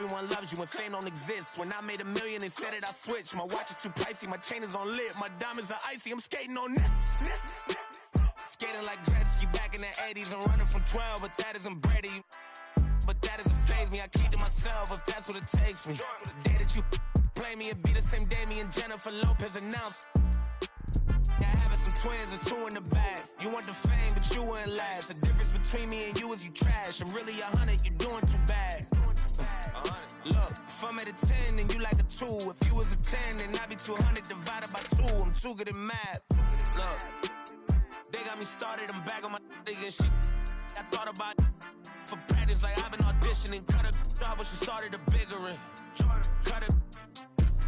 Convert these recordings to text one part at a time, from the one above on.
everyone loves you when fame don't exist. When I made $1 million, they said that I switched. My watch is too pricey, my chain is on lit. My diamonds are icy, I'm skating on this. Skating like Gretzky back in the 80s. I'm running from 12, but that isn't Brady. But that doesn't faze me, I keep to myself if that's what it takes me. The day that you play me, it be the same day me and Jennifer Lopez announced. Yeah, having some twins, there's 2 in the bag. You want the fame, but you wouldn't last. The difference between me and you is you trash. I'm really 100, you're doing too bad. Look, if I'm at a 10, then you like a 2. If you was a 10, then I'd be 200 divided by 2. I'm too good at math. Look, they got me started, I'm back on my again shit. I thought about for practice, like I've been auditioning. Cut a job when she started a bigger one. Cut it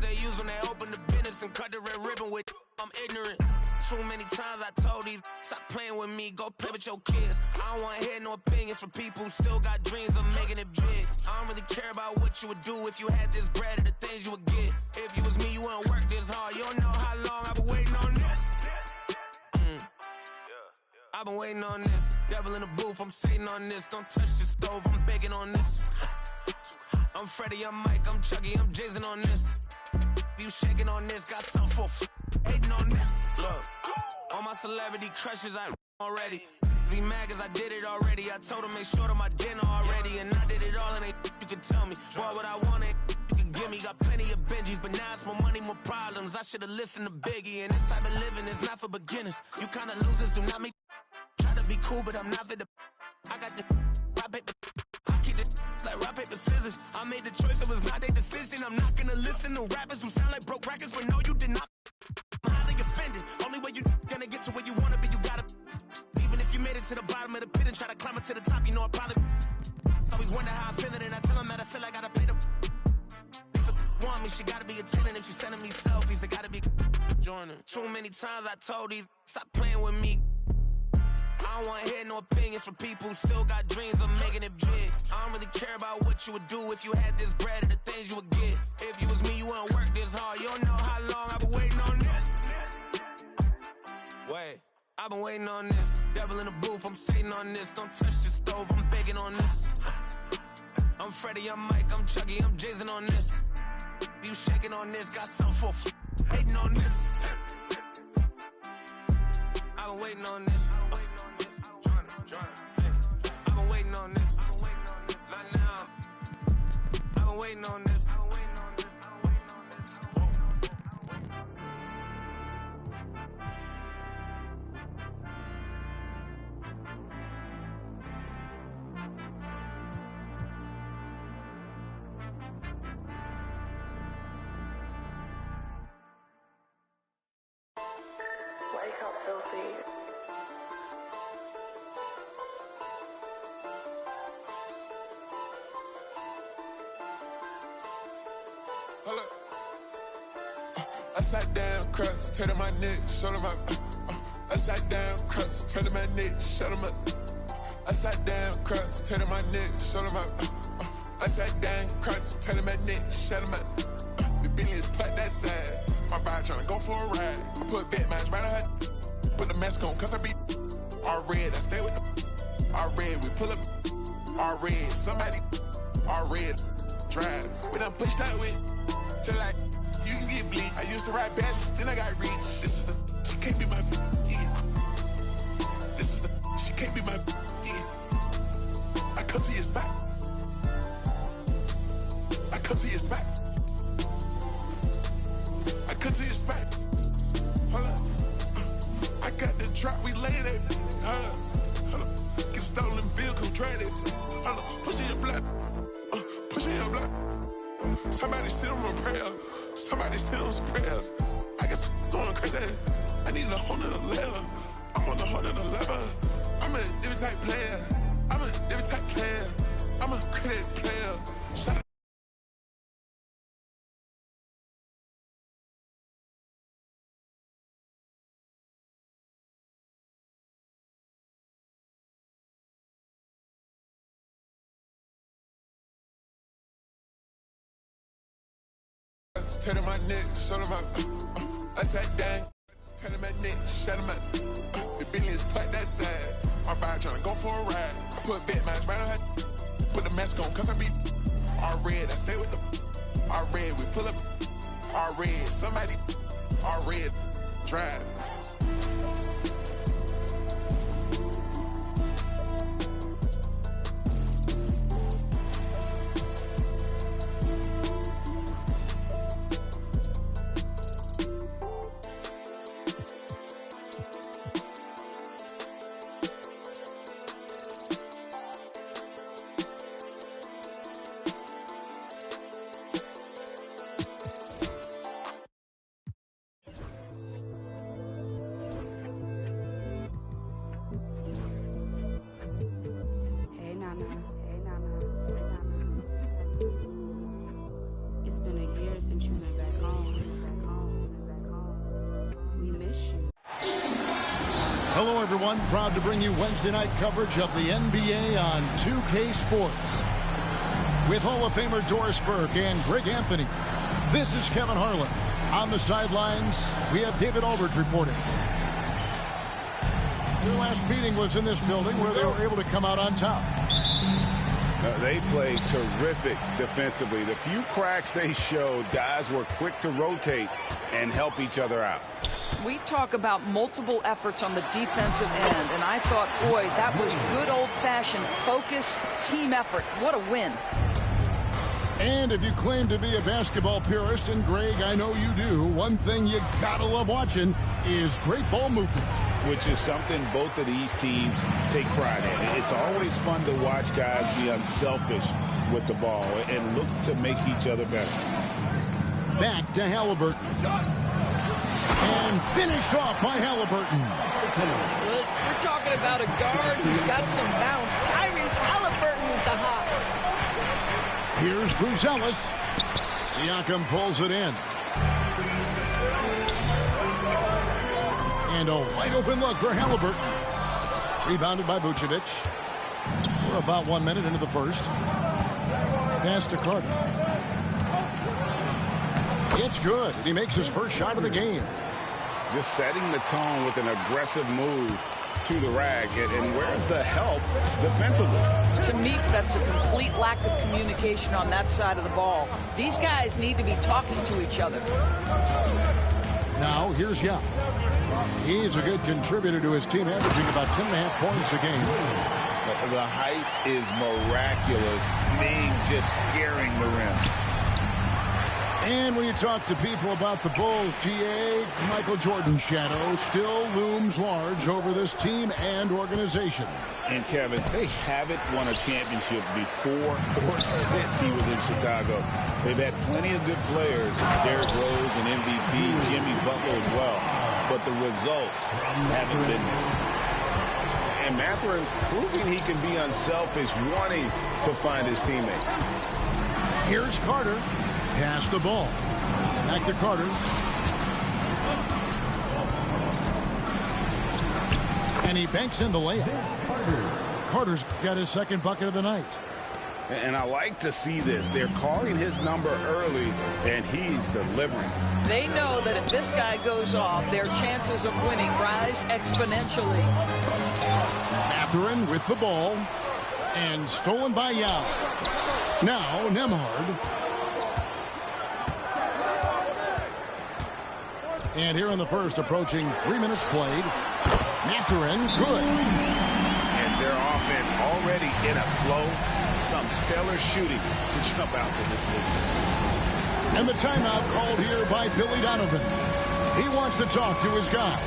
they use when they open the business and cut the red ribbon with. I'm ignorant. Too many times I told these stop playing with me, go play with your kids. I don't want to hear no opinions from people who still got dreams of making it big. I don't really care about what you would do if you had this bread or the things you would get. If you was me, you wouldn't work this hard. You don't know how long I've been waiting on this. I've been waiting on this. Devil in the booth, I'm sitting on this. Don't touch the stove, I'm begging on this. I'm Freddie, I'm Mike, I'm Chucky, I'm Jason on this. You shaking on this, got some for hating on this. Look, all my celebrity crushes, I already. Be mad cause I did it already. I told them make sure to my dinner already. And I did it all and you can tell me. Boy, what I want ain't you can give me. Got plenty of Benjis, but now it's more money, more problems. I should've listened to Biggie. And this type of living is not for beginners. You kinda losers do not make try to be cool, but I'm not for the I got the rock paper I keep it like rock paper scissors. I made the choice, it was not their decision. I'm not gonna listen to rappers who sound like broke records, but no, you did not. I'm highly offended. Only way you gonna get to where you wanna be, you gotta. Even if you made it to the bottom of the pit and try to climb it to the top, you know I probably always wonder how I feel it, and I tell them that I feel like I gotta pay the. If a want me, she gotta be attending. If she sending me selfies, it gotta be joining. Too many times I told these stop playing with me. I don't wanna hear no opinions from people who still got dreams of making it big. I don't really care about what you would do if you had this bread and the things you would get. If you was me, you wouldn't work this hard. You don't know how long I've been waiting on this. Wait, I've been waiting on this. Devil in the booth, I'm sitting on this. Don't touch the stove, I'm begging on this. I'm Freddie, I'm Mike, I'm Chucky, I'm Jason on this. You shaking on this, got some for hating on this. I've been waiting on this. I've been waiting on this. Not now. I've been waiting on this. Wake up, filthy. Hold up. Upside down, crust, turn my neck, shut him up. Upside down, crust, turn my neck, shut him up. Upside down, crust, turn my neck, shut him up. Upside down, crust, turn my neck, shut him up. The Bentley's put that side. My bride tryna go for a ride. I put vet mines right on her. Put the mask on, cause I be all red. I stay with the all red. We pull up all red. Somebody all red. Drive. We done pushed that way. Just like you can get bleed. I used to ride badges, then I got reach. This is a she can't be my yeah. This is a she can't be my yeah. I come to your spot. I come to your spot. I come to your spot. Hold up. I got the drop, we laid it. Hold up. Hold up. Get stolen vehicle, trade it. Hold up. Push in your block. Push in your block. Somebody sit on a prayer. Somebody sit on some prayers. I guess going crazy. I need a whole nother level. I'm on a whole nother level. I'm a different type player. I'm a different type player. I'm a credit player. Shut up. Turn my neck, shut him up. Upside down, turn my neck, shut him up. The Bentley's put that side. My bride tryna go for a ride. I put vet mines right on her. Put the mask on, cause I be All red, I stay with the all red. We pull up all red. Somebody all red drive. It's been a year since you went back home. We miss you. Hello, everyone. Proud to bring you Wednesday night coverage of the NBA on 2K Sports. With Hall of Famer Doris Burke and Greg Anthony, this is Kevin Harlan. On the sidelines, we have David Aldridge reporting. Their last meeting was in this building where they were able to come out on top. They played terrific defensively. The few cracks they showed, guys were quick to rotate and help each other out. We talk about multiple efforts on the defensive end, and I thought, boy, that was good old-fashioned focus, team effort. What a win. And if you claim to be a basketball purist, and Greg, I know you do, one thing you gotta love watching is great ball movement. Which is something both of these teams take pride in. It's always fun to watch guys be unselfish with the ball and look to make each other better. Back to Halliburton. And finished off by Halliburton. We're talking about a guard who's got some bounce. Tyrese Halliburton with the hops. Here's Bruce Ellis. Siakam pulls it in. And a wide open look for Halliburton. Rebounded by Vucevic. We're about 1 minute into the first. Pass to Carter. It's good. He makes his first shot of the game. Just setting the tone with an aggressive move to the rack. And where's the help defensively? To me, that's a complete lack of communication on that side of the ball. These guys need to be talking to each other. Now, here's Young. He's a good contributor to his team, averaging about 10.5 points a game. The height is miraculous, being just scaring the rim. And when you talk to people about the Bulls, GA, Michael Jordan's shadow still looms large over this team and organization. And Kevin, they haven't won a championship before or since he was in Chicago. They've had plenty of good players, Derrick Rose and MVP, Jimmy Butler as well. But the results haven't been there. And Mathurin proving he can be unselfish, wanting to find his teammates. Here's Carter. Pass the ball. Back to Carter. And he banks in the layup. Carter's got his second bucket of the night. And I like to see this. They're calling his number early, and he's delivering. They know that if this guy goes off, their chances of winning rise exponentially. Mathurin with the ball. And stolen by Yao. Now, Nembhard. And here in the first, approaching 3 minutes played. Mathurin, good. And their offense already in a flow. Some stellar shooting to jump out to this lead. And the timeout called here by Billy Donovan. He wants to talk to his guys.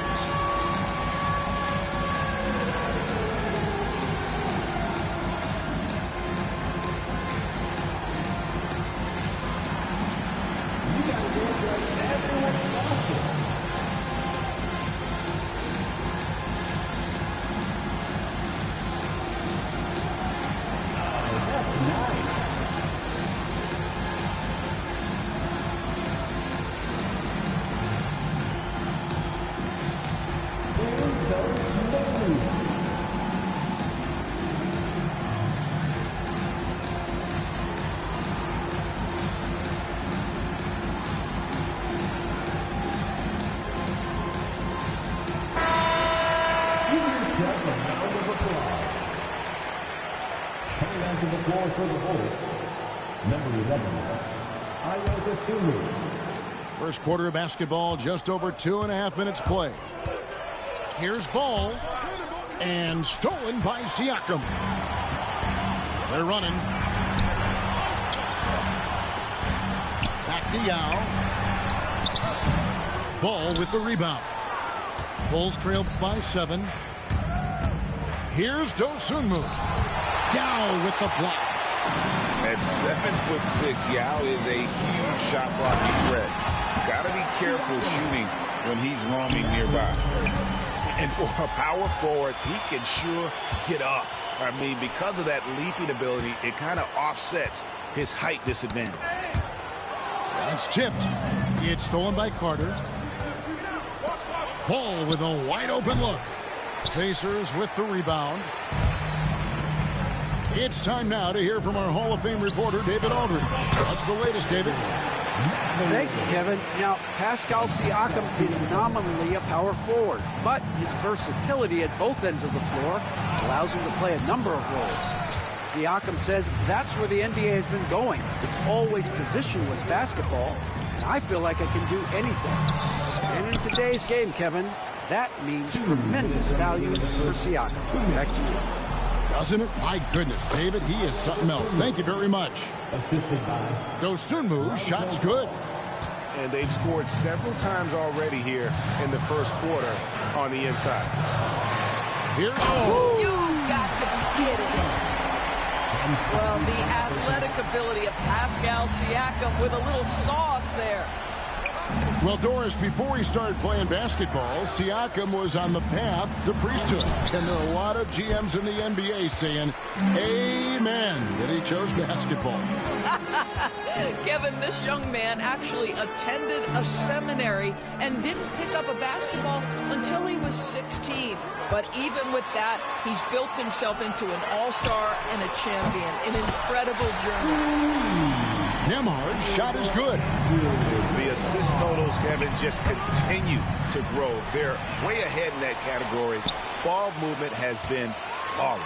Coming onto the floor for the Bulls, First quarter of basketball, just over 2.5 minutes play. Here's ball, and stolen by Siakam. They're running. Back to Yao. Ball with the rebound. Bulls trail by 7. Here's Dosunmu. Yao with the block. At 7'6", Yao is a huge shot blocking threat. Got to be careful shooting when he's roaming nearby. And for a power forward, he can sure get up. I mean, because of that leaping ability, it kind of offsets his height disadvantage. It's tipped. It's stolen by Carter. Ball with a wide open look. Pacers with the rebound. It's time now to hear from our Hall of Fame reporter, David Aldridge. What's the latest, David? Thank you, Kevin. Now, Pascal Siakam is nominally a power forward, but his versatility at both ends of the floor allows him to play a number of roles. Siakam says that's where the NBA has been going. It's always positionless basketball, and I feel like I can do anything. And in today's game, Kevin, that means tremendous value for Siakam. Back to you. Doesn't it? My goodness, David, he is something else. Thank you very much. Assisted by Dosunmu, shot's good. And they've scored several times already here in the first quarter on the inside. Here's You got to be kidding. Well, the athletic ability of Pascal Siakam with a little sauce there. Well, Doris, before he started playing basketball, Siakam was on the path to priesthood. And there are a lot of GMs in the NBA saying, amen, that he chose basketball. Kevin, this young man actually attended a seminary and didn't pick up a basketball until he was 16. But even with that, he's built himself into an all-star and a champion. An incredible journey. Nembhard's shot is good. The assist totals, Kevin, just continue to grow. They're way ahead in that category. Ball movement has been flawless.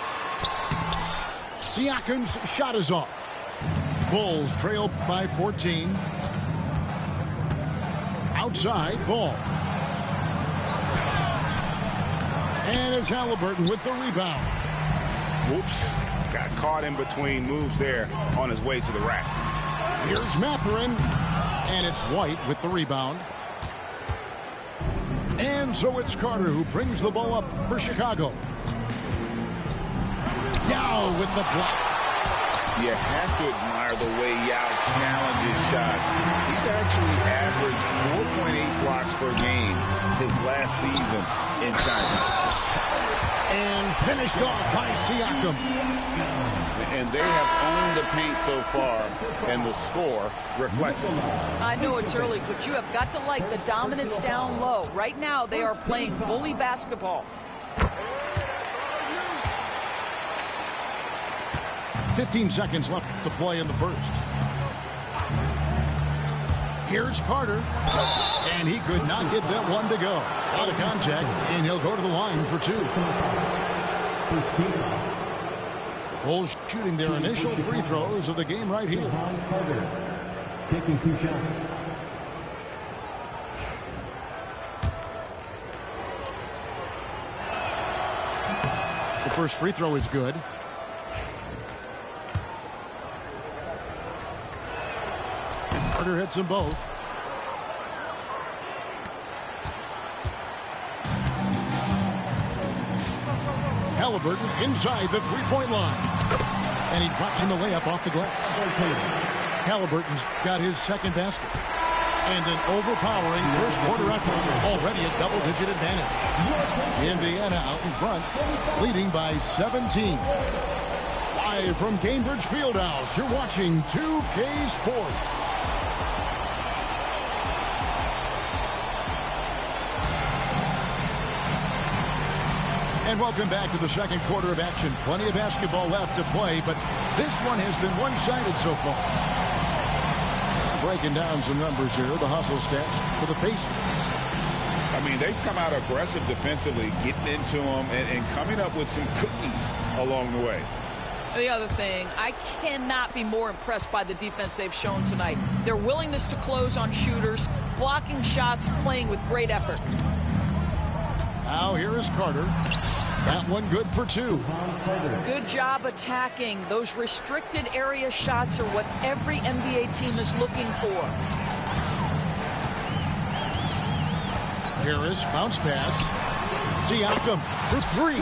Siakam's shot is off. Bulls trail by 14. Outside, ball. And it's Halliburton with the rebound. Whoops. Got caught in between moves there on his way to the rack. Here's Mathurin. And it's White with the rebound. And so it's Carter who brings the ball up for Chicago. Yao with the block. You have to admire the way Yao challenges shots. He's actually averaged 4.8 blocks per game his last season in China. And finished off by Siakam. And they have owned the paint so far, and the score reflects it. I know it's early, but you have got to like the dominance down low. Right now, they are playing bully basketball. 15 seconds left to play in the first. Here's Carter. And he could not get that one to go. Out of contact, and he'll go to the line for 2. first team. Bulls shooting their initial free throws of the game right here. Carter taking 2 shots. The first free throw is good. Carter hits them both. Halliburton inside the three-point line. And he drops in the layup off the glass. Halliburton's got his second basket. And an overpowering first quarter effort. Already a double-digit advantage. Indiana out in front, leading by 17. Live from Cambridge Fieldhouse, you're watching 2K Sports. And welcome back to the second quarter of action. Plenty of basketball left to play, but this one has been one-sided so far. Breaking down some numbers here, the hustle stats for the Pacers. I mean, they've come out aggressive defensively, getting into them and coming up with some cookies along the way. The other thing, I cannot be more impressed by the defense they've shown tonight. Their willingness to close on shooters, blocking shots, playing with great effort. Now here is Carter. That one good for 2. Good job attacking. Those restricted area shots are what every NBA team is looking for. Harris, bounce pass. Siakam for 3.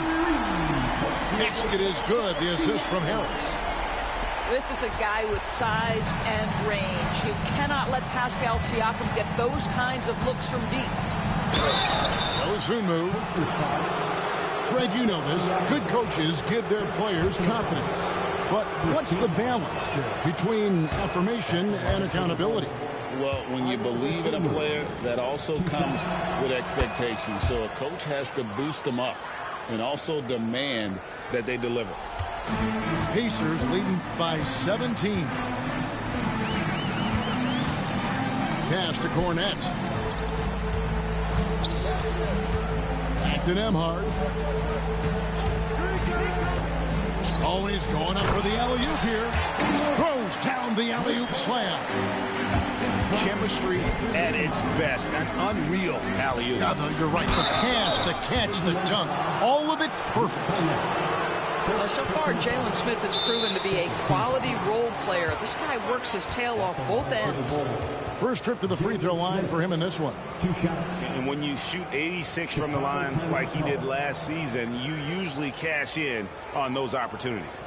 Basket is good. The assist from Harris. This is a guy with size and range. You cannot let Pascal Siakam get those kinds of looks from deep. That soon move. Greg, you know this. Good coaches give their players confidence. But what's the balance there between affirmation and accountability? Well, when you believe in a player, that also comes with expectations. So a coach has to boost them up and also demand that they deliver. Pacers leading by 17. Pass to Cornette. Back to Nembhard. Always going up for the alley-oop here. Throws down the alley-oop slam. Chemistry at its best. An unreal alley-oop. Yeah, you're right. The pass, the catch, the dunk. All of it perfect. So far, Jalen Smith has proven to be a quality role player. This guy works his tail off both ends. First trip to the free throw line for him in this one. And when you shoot 86 from the line like he did last season, you usually cash in on those opportunities.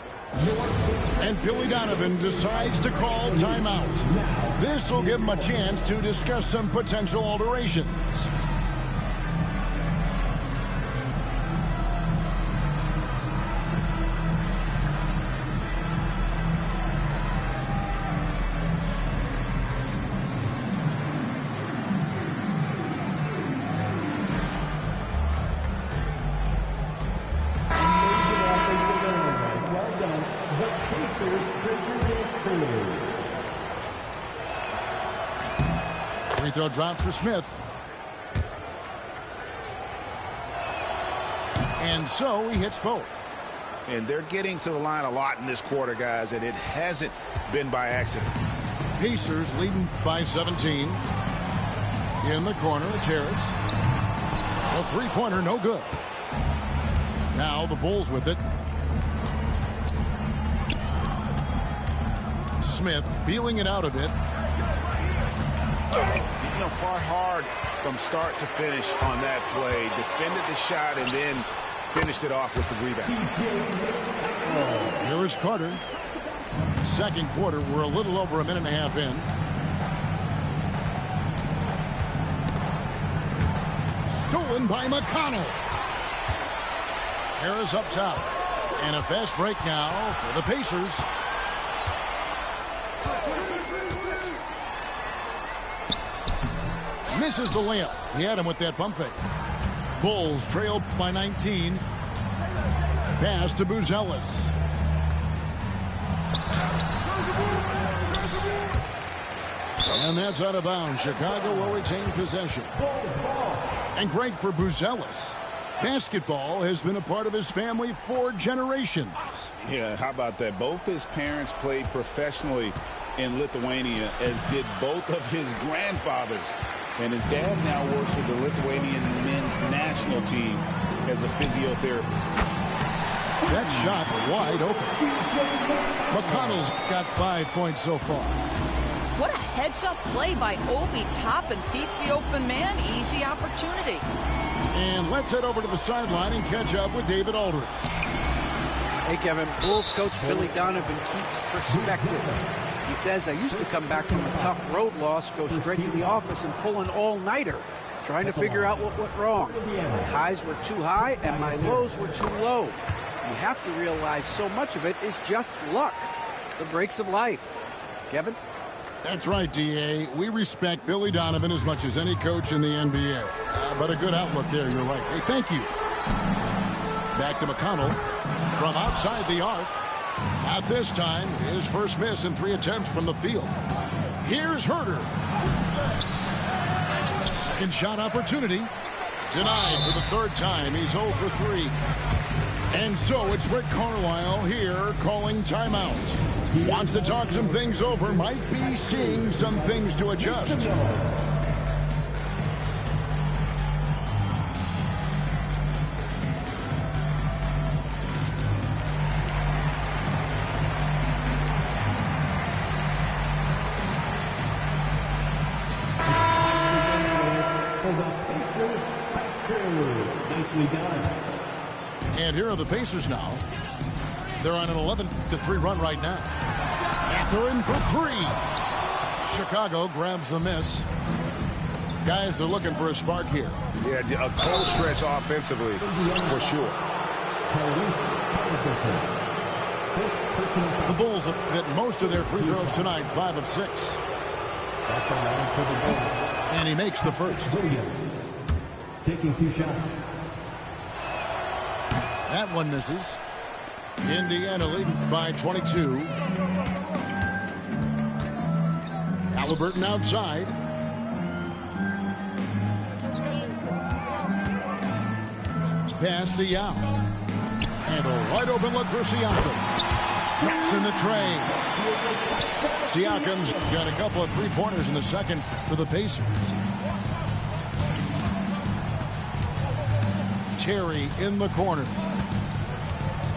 And Billy Donovan decides to call timeout. This will give him a chance to discuss some potential alterations. Free throw drops for Smith. And so he hits both. And they're getting to the line a lot in this quarter, guys, and it hasn't been by accident. Pacers leading by 17. In the corner, it's Harris. A three-pointer, no good. Now the Bulls with it. Smith feeling it out a bit. You know, fought hard from start to finish on that play. Defended the shot and then finished it off with the rebound. Here is Carter. Second quarter, we're a little over a minute and a half in. Stolen by McConnell. Harris up top. And a fast break now for the Pacers. Misses the layup. He had him with that pump fake. Bulls trail by 19. Pass to Buzelis. And that's out of bounds. Chicago will retain possession. And great for Buzelis. Basketball has been a part of his family for generations. Yeah, how about that? Both his parents played professionally in Lithuania, as did both of his grandfathers. And his dad now works with the Lithuanian men's national team as a physiotherapist. That shot wide open. McConnell's got 5 points so far. What a heads-up play by Obi. Top and feeds the open man. Easy opportunity. And let's head over to the sideline and catch up with David Aldridge. Hey, Kevin. Bulls coach Billy Donovan keeps perspective. He says, I used to come back from a tough road loss, go straight to the office and pull an all-nighter, trying to figure out what went wrong. My highs were too high and my lows were too low. You have to realize so much of it is just luck, the breaks of life. Kevin? That's right, D.A. We respect Billy Donovan as much as any coach in the NBA. But a good outlook there, you're right. Hey, thank you. Back to McConnell from outside the arc. Not this time. His first miss in 3 attempts from the field. Here's Herter. Second shot opportunity. Denied for the third time. He's 0 for 3. And so it's Rick Carlisle here calling timeout. Wants to talk some things over, might be seeing some things to adjust. Nicely done. And here are the Pacers now. They're on an 11-3 run right now. Mathurin for three. Chicago grabs the miss. Guys are looking for a spark here. Yeah, a cold stretch offensively, for sure. The Bulls have hit most of their free throws tonight, 5 of 6. And he makes the first. Williams taking 2 shots. That one misses. Indiana leading by 22. Halliburton outside. Pass to Yao. And a wide open look for Siakam. Traps in the tray. Siakam's got a couple of three-pointers in the second for the Pacers. Terry in the corner.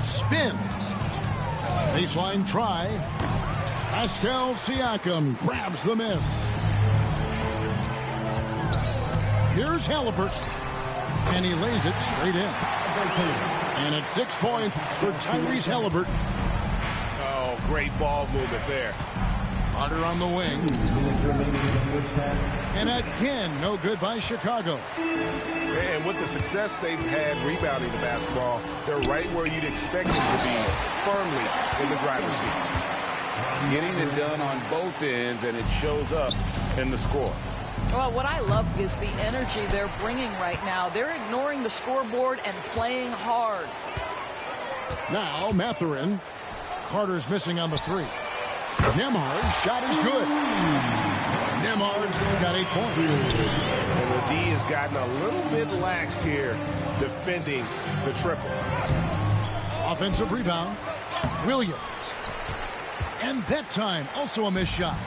Spins. Baseline try. Pascal Siakam grabs the miss. Here's Halliburton. And he lays it straight in. And it's 6 points for Tyrese Halliburton. Oh, great ball movement there. Carter on the wing. And again, no good by Chicago. And with the success they've had rebounding the basketball, they're right where you'd expect them to be, firmly in the driver's seat. Getting it done on both ends, and it shows up in the score. Well, what I love is the energy they're bringing right now. They're ignoring the scoreboard and playing hard. Now, Mathurin. Carter's missing on the three. Nembhard's shot is good. Nembhard's got 8 points. And the D has gotten a little bit laxed here defending the triple. Offensive rebound. Williams. And that time, also a missed shot.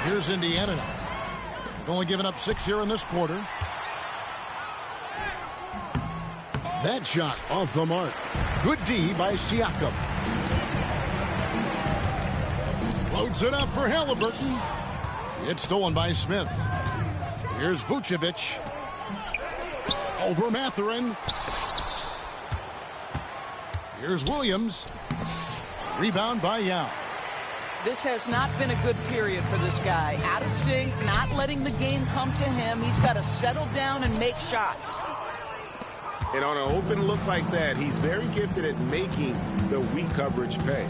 Here's Indiana now. They've only given up 6 here in this quarter. That shot off the mark. Good D by Siakam. Loads it up for Halliburton. It's stolen by Smith. Here's Vucevic. Over Mathurin. Here's Williams. Rebound by Yao. This has not been a good period for this guy. Out of sync, not letting the game come to him. He's got to settle down and make shots. And on an open look like that, he's very gifted at making the weak coverage pay.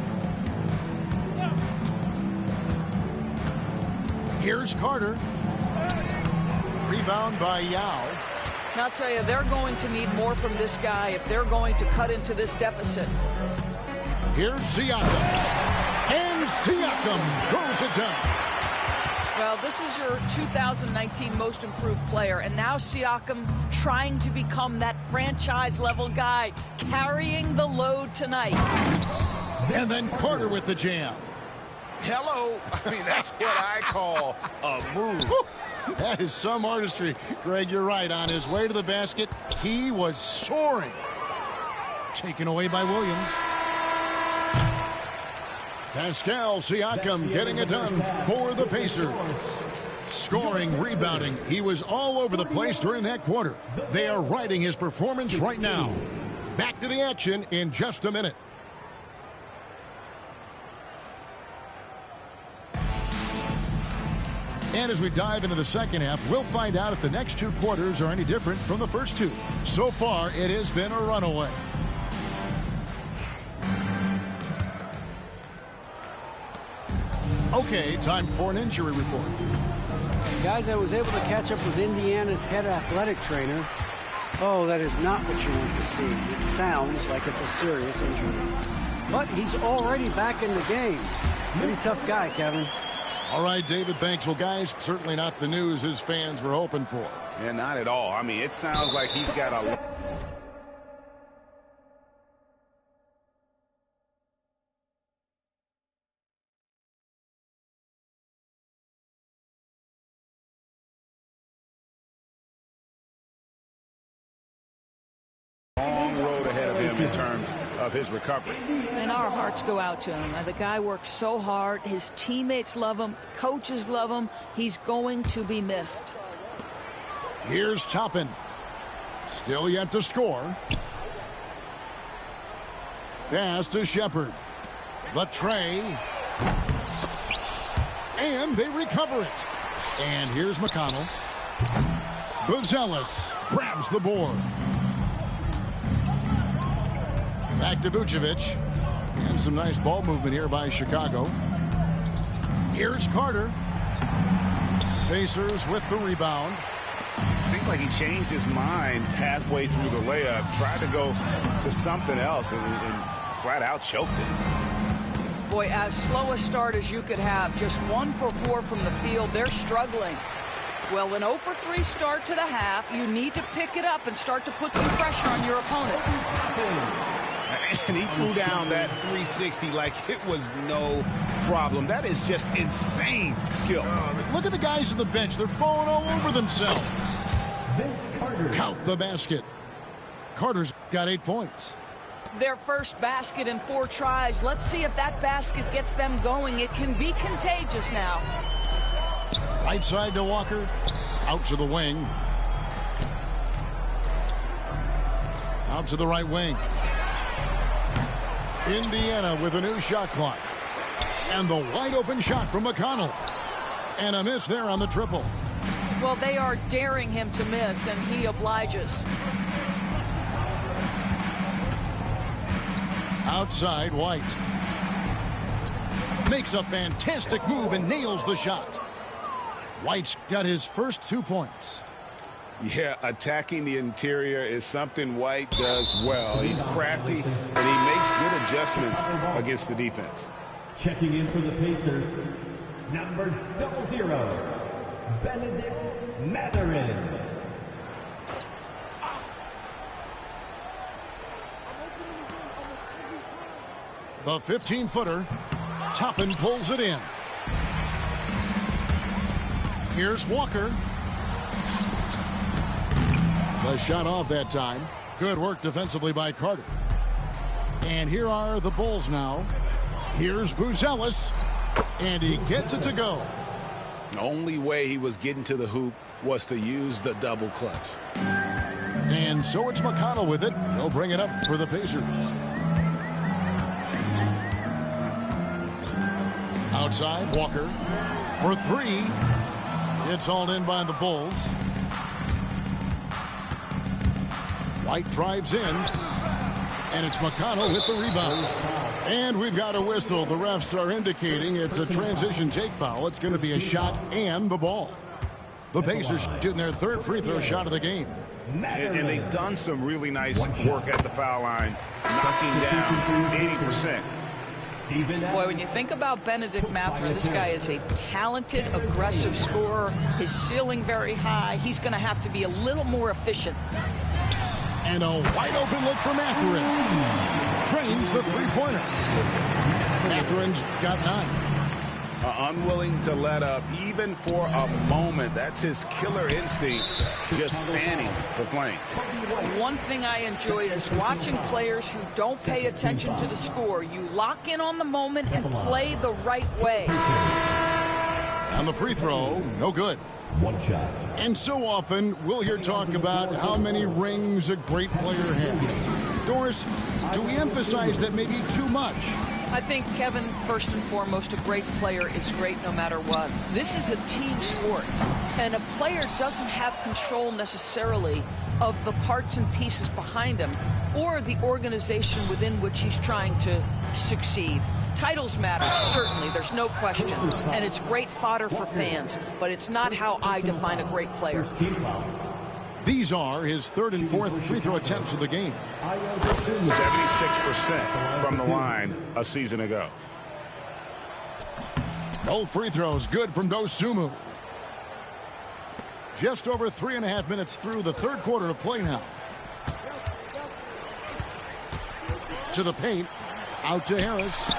Here's Carter. Rebound by Yao. Now, I'll tell you, they're going to need more from this guy if they're going to cut into this deficit. Here's Siakam. And Siakam throws it down. Well, this is your 2019 most improved player, and now Siakam trying to become that franchise-level guy, carrying the load tonight. And then Carter with the jam. Hello. I mean, that's what I call a move. That is some artistry. Greg, you're right. On his way to the basket, he was soaring. Taken away by Williams. Pascal Siakam getting it done for the Pacers. Scoring, rebounding. He was all over the place during that quarter. They are riding his performance right now. Back to the action in just a minute. And as we dive into the second half, we'll find out if the next 2 quarters are any different from the first 2. So far, it has been a runaway. Okay, time for an injury report. Guys, I was able to catch up with Indiana's head athletic trainer. Oh, that is not what you want to see. It sounds like it's a serious injury. But he's already back in the game. Pretty tough guy, Kevin. All right, David, thanks. Well, guys, certainly not the news his fans were hoping for. Yeah, not at all. I mean, it sounds like he's got a of his recovery. And our hearts go out to him. The guy works so hard. His teammates love him. Coaches love him. He's going to be missed. Here's Toppin. Still yet to score. Pass to Shepard. The tray. And they recover it. And here's McConnell. Buzelis grabs the board. Back to Vucevic. And some nice ball movement here by Chicago. Here's Carter. Pacers with the rebound. Seems like he changed his mind halfway through the layup, tried to go to something else, and flat out choked it. Boy, as slow a start as you could have. Just 1 for 4 from the field. They're struggling. Well, an 0 for 3 start to the half. You need to pick it up and start to put some pressure on your opponent. And he threw down that 360 like it was no problem. That is just insane skill. Look at the guys on the bench. They're falling all over themselves. Count the basket. Carter's got 8 points. Their first basket in 4 tries. Let's see if that basket gets them going. It can be contagious now. Right side to Walker. Out to the wing. Out to the right wing. Indiana with a new shot clock. And the wide open shot from McConnell. And a miss there on the triple. Well, they are daring him to miss, and he obliges. Outside, White. Makes a fantastic move and nails the shot. White's got his first 2 points. Yeah, attacking the interior is something White does well. He's crafty, and he makes good adjustments against the defense. Checking in for the Pacers, number 00, Benedict Mathurin. The 15-footer. Toppin pulls it in. Here's Walker. The shot off that time. Good work defensively by Carter. And here are the Bulls now. Here's Buzelis. And he gets it to go. The only way he was getting to the hoop was to use the double clutch. And so it's McConnell with it. He'll bring it up for the Pacers. Outside, Walker for 3. It's hauled in by the Bulls. White drives in. And it's McConnell with the rebound. And we've got a whistle. The refs are indicating it's a transition take foul. It's going to be a shot and the ball. The Pacers shooting their 3rd free throw shot of the game. And they've done some really nice work at the foul line, knocking down 80%. Boy, when you think about Benedict Mathurin, this guy is a talented, aggressive scorer. His ceiling very high. He's going to have to be a little more efficient. And a wide open look for Mathurin. Trains the three-pointer. Mathurin's got 9. Unwilling to let up even for a moment. That's his killer instinct, just fanning the flame. One thing I enjoy is watching players who don't pay attention to the score. You lock in on the moment and play the right way. And the free throw, no good. 1 shot. And so often we'll hear talk about how many rings a great player has. Doris, do we emphasize that maybe too much? I think, Kevin, first and foremost, a great player is great no matter what. This is a team sport, and a player doesn't have control necessarily of the parts and pieces behind him or the organization within which he's trying to succeed. Titles matter, certainly, there's no question, and it's great fodder for fans, but it's not how I define a great player. These are his 3rd and 4th free throw attempts of the game. 76% from the line a season ago. No free throws, good from Dosunmu. Just over 3.5 minutes through the 3rd quarter of play now. To the paint, out to Harris.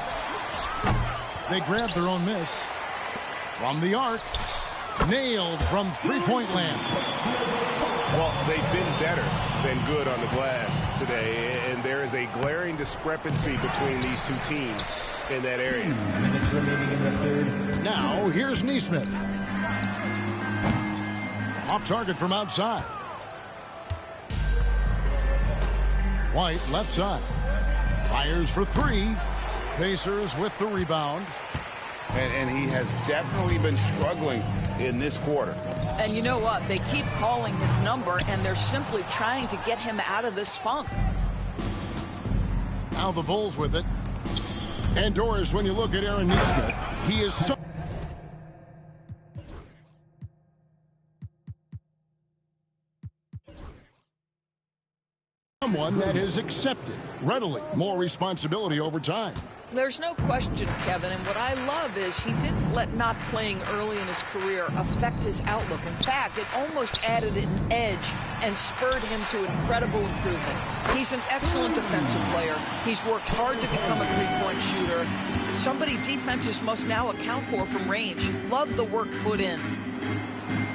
They grab their own miss. From the arc, nailed from three-point land. Well, they've been better been good on the glass today, and there is a glaring discrepancy between these two teams in that area. 2 minutes remaining in the third. Now, here's Neesmith. Off target from outside. White, left side. Fires for three. Pacers with the rebound. And he has definitely been struggling in this quarter. And you know what? They keep calling his number, and they're simply trying to get him out of this funk. Now the Bulls with it. And Doris, when you look at Aaron Neesmith, he is so... someone that is accepted readily more responsibility over time. There's no question, Kevin, and what I love is he didn't let not playing early in his career affect his outlook. In fact, it almost added an edge and spurred him to incredible improvement. He's an excellent defensive player. He's worked hard to become a three-point shooter. Somebody defenses must now account for from range. Love the work put in.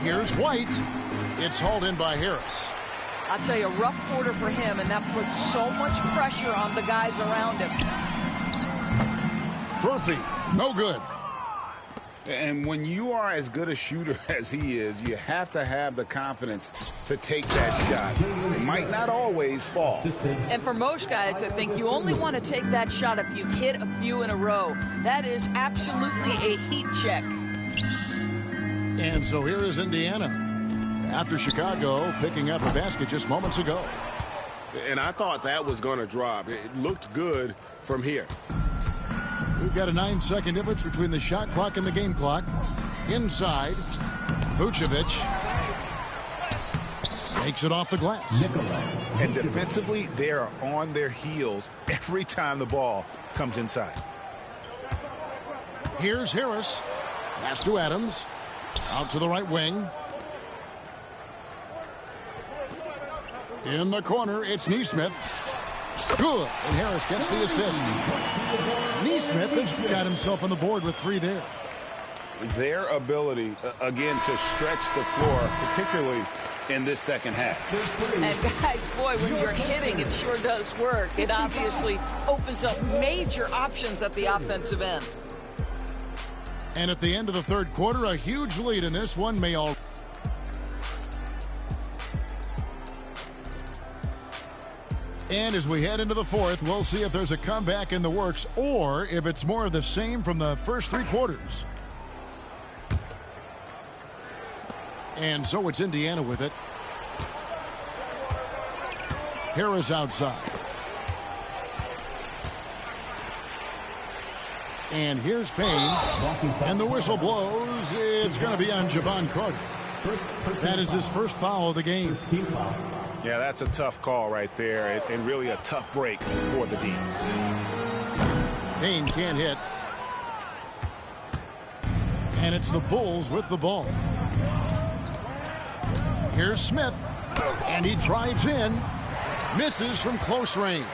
Here's White. It's hauled in by Harris. I'll tell you, a rough quarter for him, and that puts so much pressure on the guys around him. Furphy, no good. And when you are as good a shooter as he is, you have to have the confidence to take that shot. It might not always fall. And for most guys, I think you only want to take that shot if you've hit a few in a row. That is absolutely a heat check. And so here is Indiana. After Chicago picking up a basket just moments ago. And I thought that was going to drop. It looked good from here. We've got a 9-second difference between the shot clock and the game clock. Inside, Vucevic takes it off the glass. And defensively, they are on their heels every time the ball comes inside. Here's Harris. Pass to Adams. Out to the right wing. In the corner, it's Neesmith. Good. And Harris gets the assist. Neesmith has got himself on the board with three there. Their ability, again, to stretch the floor, particularly in this second half. And guys, boy, when you're hitting, it sure does work. It obviously opens up major options at the offensive end. And at the end of the third quarter, a huge lead in this one may all... And as we head into the fourth, we'll see if there's a comeback in the works or if it's more of the same from the first three quarters. And so it's Indiana with it. Harris outside. And here's Payne. And the whistle blows. It's going to be on Javon Carter. That is his first foul of the game. Yeah, that's a tough call right there, and really a tough break for the D. Payne can't hit. And it's the Bulls with the ball. Here's Smith. And he drives in. Misses from close range.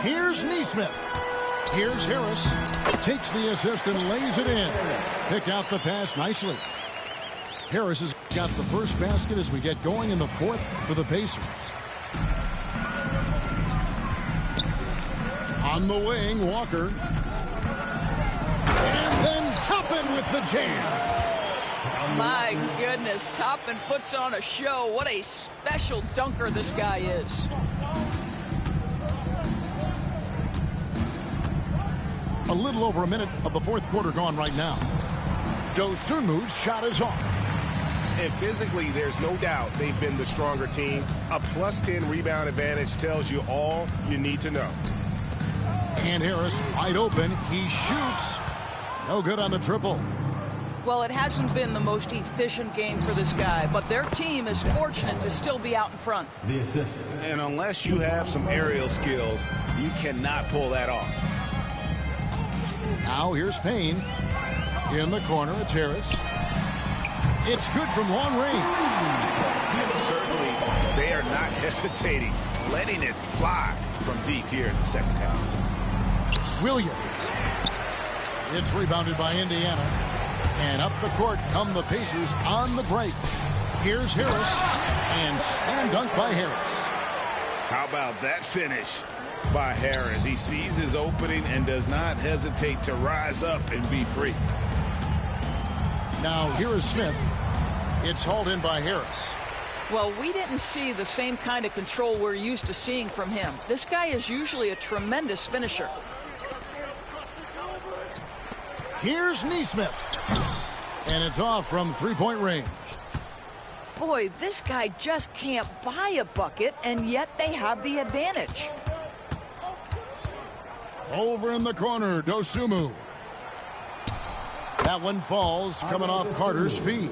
Here's Neesmith. Here's Harris. Takes the assist and lays it in. Picked out the pass nicely. Harris has got the first basket as we get going in the fourth for the Pacers. On the wing, Walker. And then Toppin with the jam. My goodness, Toppin puts on a show. What a special dunker this guy is. A little over a minute of the fourth quarter gone right now. Dosunmu's shot is off. And physically, there's no doubt they've been the stronger team. A +10 rebound advantage tells you all you need to know. And Harris wide open. He shoots. No good on the triple. Well, it hasn't been the most efficient game for this guy, but their team is fortunate to still be out in front. The assist. And unless you have some aerial skills, you cannot pull that off. Now here's Payne. In the corner, it's Harris. It's good from long range. And certainly, they are not hesitating, letting it fly from deep here in the second half. Williams. It's rebounded by Indiana. And up the court come the Pacers on the break. Here's Harris, and slam dunk by Harris. How about that finish by Harris? He sees his opening and does not hesitate to rise up and be free. Now here is Smith. It's hauled in by Harris. Well, we didn't see the same kind of control we're used to seeing from him. This guy is usually a tremendous finisher. Here's Nesmith. And it's off from three-point range. Boy, this guy just can't buy a bucket, and yet they have the advantage. Over in the corner, Dosunmu. That one falls, coming off Carter's feet.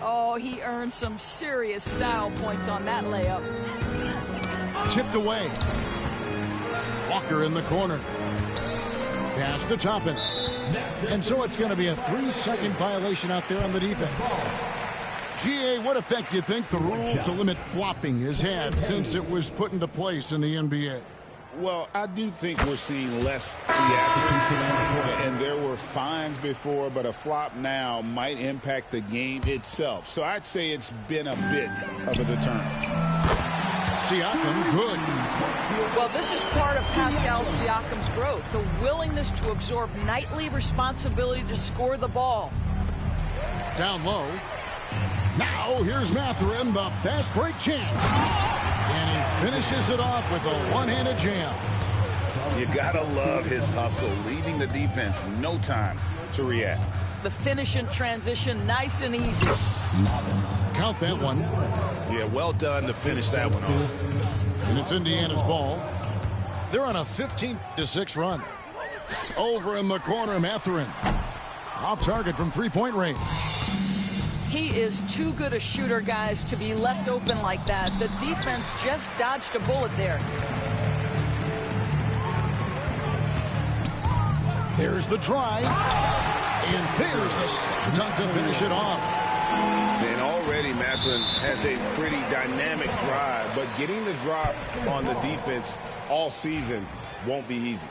Oh, he earned some serious style points on that layup. Tipped away. Walker in the corner. Pass to Toppin. And so it's going to be a 3-second violation out there on the defense. GA, what effect do you think the rule to limit flopping has had since it was put into place in the NBA? Well, I do think we're seeing less theatrics, and there were fines before, but a flop now might impact the game itself. So I'd say it's been a bit of a deterrent. Siakam, good. Well, this is part of Pascal Siakam's growth, the willingness to absorb nightly responsibility to score the ball. Down low. Now here's Mathurin, the fast break chance. And he finishes it off with a one-handed jam. You gotta love his hustle, leaving the defense no time to react. The finish in transition, nice and easy. Count that one. Yeah, well done to finish that one off. And it's Indiana's ball. They're on a 15-6 run. Over in the corner, Mathurin. Off target from three-point range. He is too good a shooter, guys, to be left open like that. The defense just dodged a bullet there. There's the drive. And there's the slam dunk to finish it off. And already Mathurin has a pretty dynamic drive, but getting the drop on the defense all season won't be easy.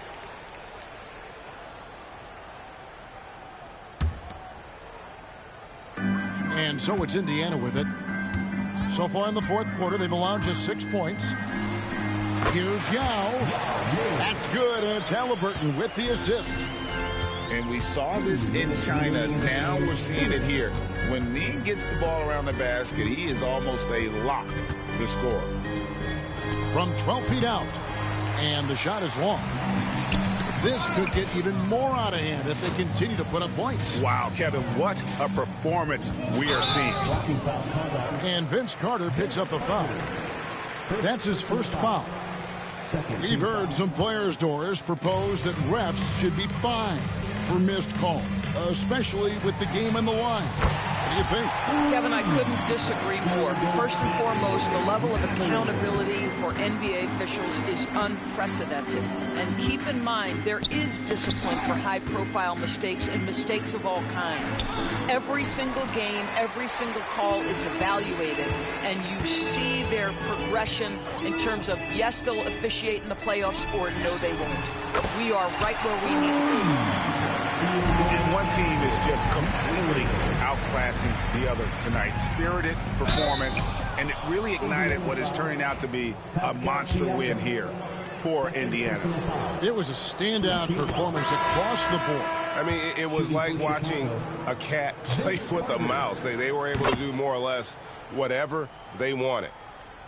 And so it's Indiana with it. So far in the fourth quarter, they've allowed just 6 points. Here's Yao. That's good, and it's Halliburton with the assist. And we saw this in China. Now we're seeing it here. When Ning gets the ball around the basket, he is almost a lock to score. From 12 feet out. And the shot is long. This could get even more out of hand if they continue to put up points. Wow, Kevin, what a performance we are seeing. And Vince Carter picks up the foul. That's his first foul. We've heard some players, Doris, propose that refs should be fined for missed calls, especially with the game on the line. What do you think? Kevin, I couldn't disagree more. First and foremost, the level of accountability for NBA officials is unprecedented. And keep in mind, there is discipline for high-profile mistakes and mistakes of all kinds. Every single game, every single call is evaluated, and you see their progression in terms of, yes, they'll officiate in the playoffs, or no, they won't. We are right where we need to be. And one team is just completely outclassing the other tonight. Spirited performance, and it really ignited what is turning out to be a monster win here for Indiana. It was a standout performance across the board. I mean, it was like watching a cat play with a mouse. They were able to do more or less whatever they wanted.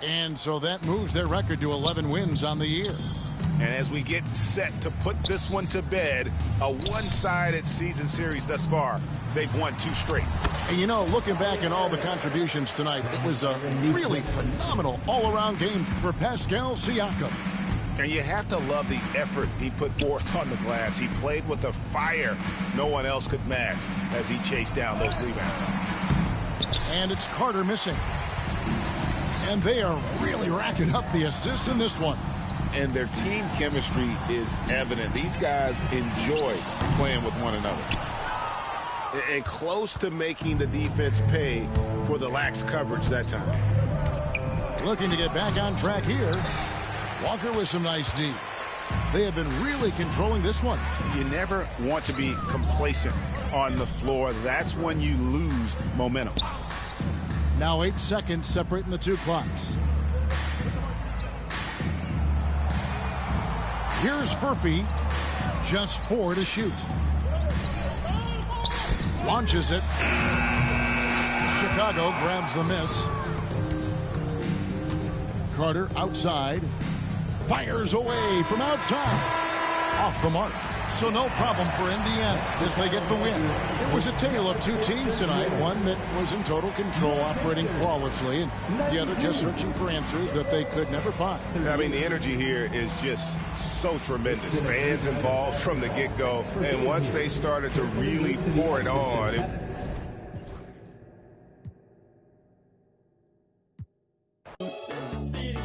And so that moves their record to 11 wins on the year. And as we get set to put this one to bed, a one-sided season series thus far, they've won 2 straight. And you know, looking back at all the contributions tonight, it was a really phenomenal all-around game for Pascal Siakam. And you have to love the effort he put forth on the glass. He played with a fire no one else could match as he chased down those rebounds. And it's Carter missing. And they are really racking up the assists in this one. And their team chemistry is evident. These guys enjoy playing with one another. And close to making the defense pay for the lax coverage that time. Looking to get back on track here. Walker with some nice D. They have been really controlling this one. You never want to be complacent on the floor. That's when you lose momentum. Now 8 seconds separating the two clocks. Here's Furphy. Just 4 to shoot. Launches it. Chicago grabs the miss. Carter outside. Fires away from outside. Off the mark. So no problem for Indiana as they get the win. It was a tale of two teams tonight. One that was in total control, operating flawlessly, and the other just searching for answers that they could never find. I mean, the energy here is just so tremendous. Fans involved from the get-go, and once they started to really pour it on, City.